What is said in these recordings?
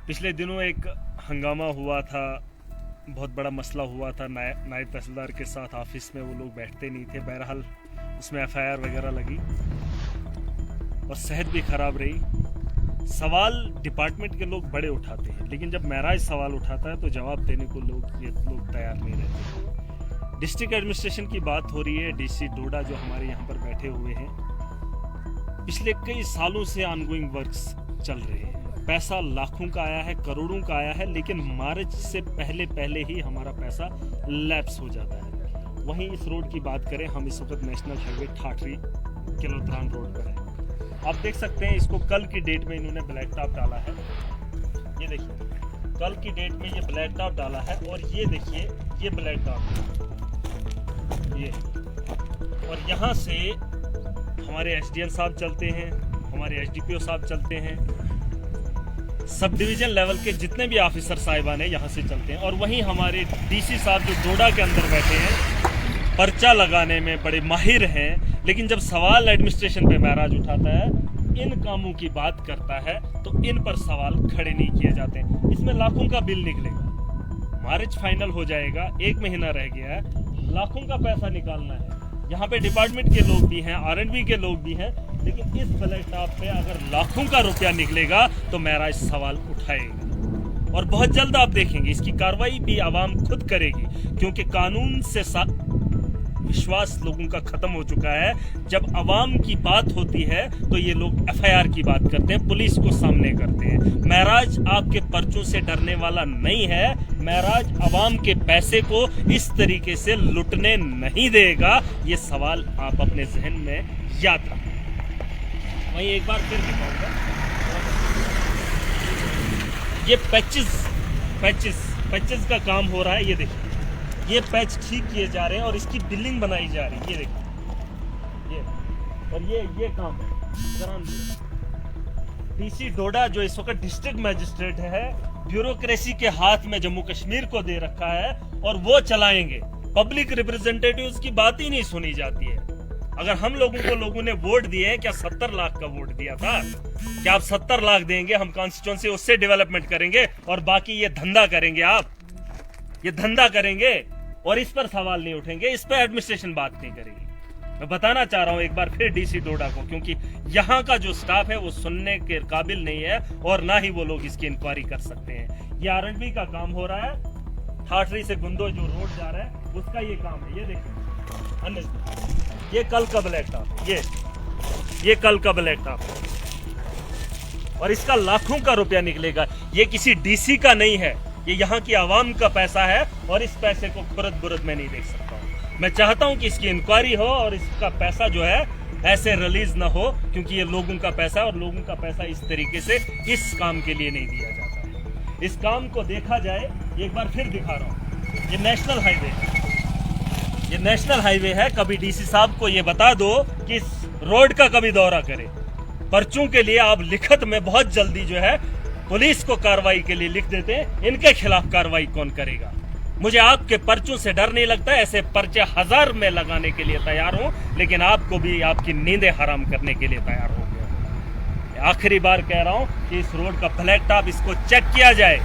पिछले दिनों एक हंगामा हुआ था, बहुत बड़ा मसला हुआ था। नायब तहसीलदार के साथ ऑफिस में वो लोग बैठते नहीं थे। बहरहाल उसमें एफआईआर वगैरह लगी और सेहत भी ख़राब रही। सवाल डिपार्टमेंट के लोग बड़े उठाते हैं, लेकिन जब महराज सवाल उठाता है तो जवाब देने को लोग तैयार नहीं रहते। डिस्ट्रिक्ट एडमिनिस्ट्रेशन की बात हो रही है। डीसी डोडा जो हमारे यहाँ पर बैठे हुए हैं, पिछले कई सालों से ऑनगोइंग वर्क्स चल रहे हैं। पैसा लाखों का आया है, करोड़ों का आया है, लेकिन मार्च से पहले ही हमारा पैसा लैप्स हो जाता है। वहीं इस रोड की बात करें, हम इस वक्त नेशनल हाईवे ठाठरी किलोत्रान रोड पर है। आप देख सकते हैं, इसको कल की डेट में इन्होंने ब्लैक टॉप डाला है। ये देखिए, कल की डेट में ये ब्लैक टॉप डाला है और ये देखिए, ये ब्लैक टॉप ये। और यहाँ से हमारे एसडीएम साहब चलते हैं, हमारे एसडीपीओ साहब चलते हैं, सब डिवीजन लेवल के जितने भी ऑफिसर साहिबान हैं यहाँ से चलते हैं। और वहीं हमारे डीसी साहब जो डोडा के अंदर बैठे हैं, पर्चा लगाने में बड़े माहिर हैं, लेकिन जब सवाल एडमिनिस्ट्रेशन पे महराज उठाता है, इन कामों की बात करता है, तो इन पर सवाल खड़े नहीं किए जाते। इसमें लाखों का बिल निकलेगा। मार्च फाइनल हो जाएगा, 1 महीना रह गया है, लाखों का पैसा निकालना है। यहाँ पे डिपार्टमेंट के लोग भी हैं, आरएंडबी के लोग भी हैं, लेकिन इस ब्लैक टॉप पे अगर लाखों का रुपया निकलेगा तो महराज सवाल उठाएगा। और बहुत जल्द आप देखेंगे इसकी कार्रवाई भी आवाम खुद करेगी, क्योंकि कानून से विश्वास लोगों का खत्म हो चुका है। जब आवाम की बात होती है तो ये लोग एफआईआर की बात करते हैं, पुलिस को सामने करते हैं। महराज आपके पर्चों से डरने वाला नहीं है। महराज आवाम के पैसे को इस तरीके से लुटने नहीं देगा। ये सवाल आप अपने जहन में याद रखें। वहीं एक बार फिर दिखाऊंगा, ये पैचेस का काम हो रहा है। ये देखिए, ये पैच ठीक किए जा रहे हैं और इसकी बिल्डिंग बनाई जा रही है। ये देखिए, ये और ये काम है। डीसी डोडा जो इस वक्त डिस्ट्रिक्ट मजिस्ट्रेट है, ब्यूरोक्रेसी के हाथ में जम्मू कश्मीर को दे रखा है और वो चलाएंगे। पब्लिक रिप्रेजेंटेटिव्स की बात ही नहीं सुनी जाती है। अगर हम लोगों ने वोट दिए हैं, क्या 70 लाख का वोट दिया था, क्या आप 70 लाख देंगे, हम कॉन्स्टिट्यूंसी उससे डेवलपमेंट करेंगे और बाकी ये धंधा करेंगे, आप ये धंधा करेंगे और इस पर सवाल नहीं उठेंगे, इस पर एडमिनिस्ट्रेशन बात नहीं करेगी। मैं बताना चाह रहा हूं एक बार फिर डीसी डोडा को, क्योंकि यहाँ का जो स्टाफ है वो सुनने के काबिल नहीं है और ना ही वो लोग इसकी इंक्वायरी कर सकते हैं। ये आरएंडबी का काम हो रहा है, ठाठरी से गुंदो जो रोड जा रहा है उसका ये काम है। ये देखिए, ये कल का ब्लैक टॉप, ये कल का ब्लैक टॉप और इसका लाखों का रुपया निकलेगा। ये किसी डीसी का नहीं है, ये यहाँ की आवाम का पैसा है और इस पैसे को खुरद बुरद में नहीं देख सकता हूँ। मैं चाहता हूँ कि इसकी इंक्वायरी हो और इसका पैसा जो है ऐसे रिलीज ना हो, क्योंकि ये लोगों का पैसा है और लोगों का पैसा इस तरीके से इस काम के लिए नहीं दिया जाता है। इस काम को देखा जाए, एक बार फिर दिखा रहा हूँ, ये नेशनल हाईवे है, ये नेशनल हाईवे है। कभी डीसी साहब को ये बता दो कि इस रोड का कभी दौरा करे। पर्चों के लिए आप लिखत में बहुत जल्दी जो है पुलिस को कार्रवाई के लिए लिख देते हैं, इनके खिलाफ कार्रवाई कौन करेगा? मुझे आपके पर्चों से डर नहीं लगता, ऐसे पर्चे 1000 में लगाने के लिए तैयार हूं, लेकिन आपको भी आपकी नींदें हराम करने के लिए तैयार हो गया। आखिरी बार कह रहा हूं कि इस रोड का ब्लैक टॉप इसको चेक किया जाए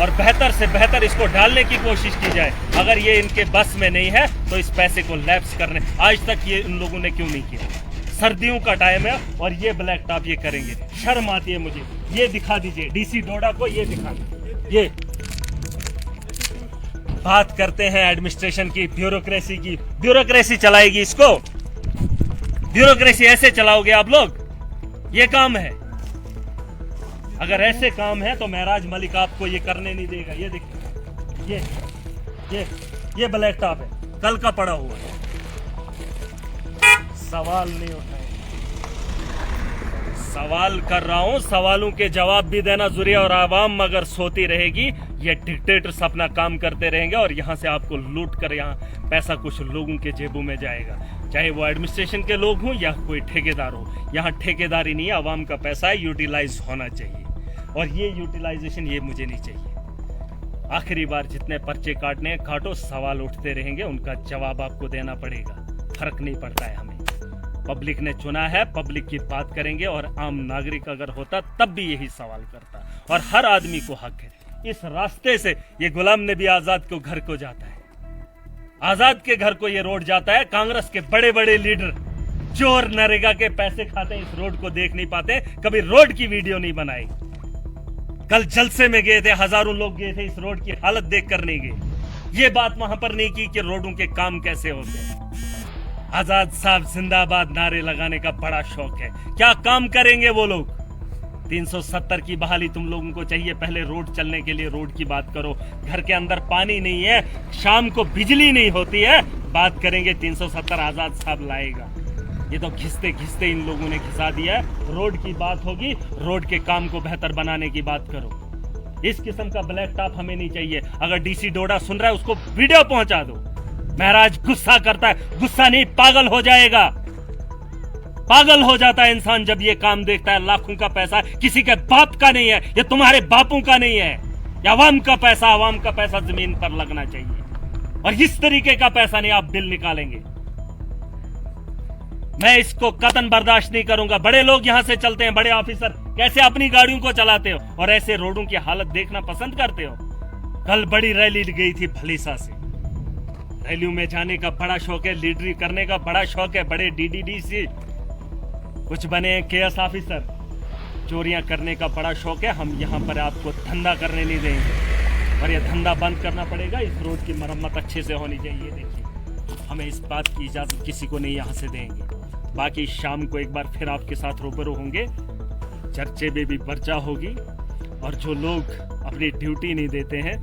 और बेहतर से बेहतर इसको डालने की कोशिश की जाए। अगर ये इनके बस में नहीं है तो इस पैसे को लैप्स करने, आज तक ये इन लोगों ने क्यों नहीं किया? सर्दियों का टाइम है और ये ब्लैक टॉप ये करेंगे, शर्म आती है मुझे। ये दिखा दीजिए डीसी डोडा को, ये दिखा दीजिए। ये बात करते हैं एडमिनिस्ट्रेशन की, ब्यूरोक्रेसी की। ब्यूरोक्रेसी चलाएगी इसको, ब्यूरोक्रेसी ऐसे चलाओगे आप लोग? ये काम है। अगर ऐसे काम है तो महराज मलिक आपको ये करने नहीं देगा। ये देखिए, ये ब्लैक टॉप है, कल का पड़ा हुआ है, सवाल नहीं उठाए। सवाल कर रहा हूं, सवालों के जवाब भी देना जरूरी है। और आवाम अगर सोती रहेगी, ये डिक्टेटर्स अपना काम करते रहेंगे और यहाँ से आपको लूट कर यहाँ पैसा कुछ लोगों के जेबों में जाएगा, चाहे वो एडमिनिस्ट्रेशन के लोग हों या कोई ठेकेदार हो। यहाँ ठेकेदारी नहीं है, आवाम का पैसा है, यूटिलाइज होना चाहिए और ये यूटिलाइजेशन ये मुझे नहीं चाहिए। आखिरी बार जितने पर्चे काटने काटो, सवाल उठते रहेंगे, उनका जवाब आपको देना पड़ेगा, फर्क नहीं पड़ता है हमें। पब्लिक ने चुना है, पब्लिक की बात करेंगे। और आम नागरिक अगर होता तब भी यही सवाल करता। और हर आदमी को हक है, इस रास्ते से ये गुलाम नबी आजाद को घर को जाता है, आजाद के घर को ये रोड जाता है। कांग्रेस के बड़े बड़े लीडर चोर नरेगा के पैसे खाते हैं, इस रोड को देख नहीं पाते, कभी रोड की वीडियो नहीं बनाई। कल जलसे में गए थे, हजारों लोग गए थे, इस रोड की हालत देख कर नहीं गए। ये बात वहां पर नहीं की कि रोडों के काम कैसे होते हैं। आजाद साहब जिंदाबाद नारे लगाने का बड़ा शौक है। क्या काम करेंगे वो लोग? 370 की बहाली तुम लोगों को चाहिए। पहले रोड चलने के लिए रोड की बात करो। घर के अंदर पानी नहीं है, शाम को बिजली नहीं होती है, बात करेंगे 370 आजाद साहब लाएगा। ये तो घिसते घिसते इन लोगों ने घिसा दिया है। रोड की बात होगी, रोड के काम को बेहतर बनाने की बात करो। इस किस्म का ब्लैक टॉप हमें नहीं चाहिए। अगर डीसी डोडा सुन रहा है उसको वीडियो पहुंचा दो। महाराज गुस्सा करता है, गुस्सा नहीं पागल हो जाएगा। पागल हो जाता है इंसान जब ये काम देखता है। लाखों का पैसा किसी के बाप का नहीं है, ये तुम्हारे बापों का नहीं है। ये अवाम का पैसा, अवाम का पैसा जमीन पर लगना चाहिए। और इस तरीके का पैसा नहीं आप बिल निकालेंगे। मैं इसको कतन बर्दाश्त नहीं करूंगा। बड़े लोग यहां से चलते हैं, बड़े ऑफिसर कैसे अपनी गाड़ियों को चलाते हो और ऐसे रोडों की हालत देखना पसंद करते हो। कल बड़ी रैली गई थी भलीसा से। रैलियों में जाने का बड़ा शौक है, लीडरी करने का बड़ा शौक है। बड़े डीडीडी से कुछ बने केएस ऑफिसर, चोरियां करने का बड़ा शौक है। हम यहाँ पर आपको धंधा करने नहीं देंगे और यह धंधा बंद करना पड़ेगा। इस रोड की मरम्मत अच्छे से होनी चाहिए। देखिए, हमें इस बात की इजाजत किसी को नहीं यहाँ से देंगे। बाकी शाम को एक बार फिर आपके साथ रूबरू होंगे, चर्चे में भी पर्चा होगी। और जो लोग अपनी ड्यूटी नहीं देते हैं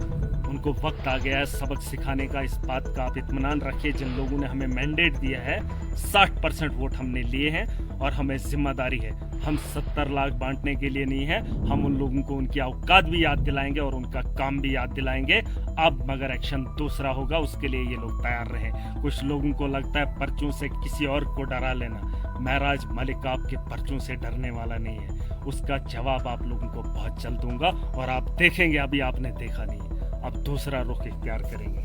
उनको वक्त आ गया है सबक सिखाने का। इस बात का आप इत्मीनान रखिए। जिन लोगों ने हमें मैंडेट दिया है, 60% वोट हमने लिए हैं और हमें जिम्मेदारी है। हम 70 लाख बांटने के लिए नहीं है। हम उन लोगों को उनकी औकात भी याद दिलाएंगे और उनका काम भी याद दिलाएंगे। अब मगर एक्शन दूसरा होगा, उसके लिए ये लोग तैयार रहें। कुछ लोगों को लगता है पर्चों से किसी और को डरा लेना। महराज मलिक आपके पर्चों से डरने वाला नहीं है। उसका जवाब आप लोगों को बहुत जल्द दूंगा और आप देखेंगे, अभी आपने देखा नहीं, अब दूसरा रुख इख्तियार करेंगे।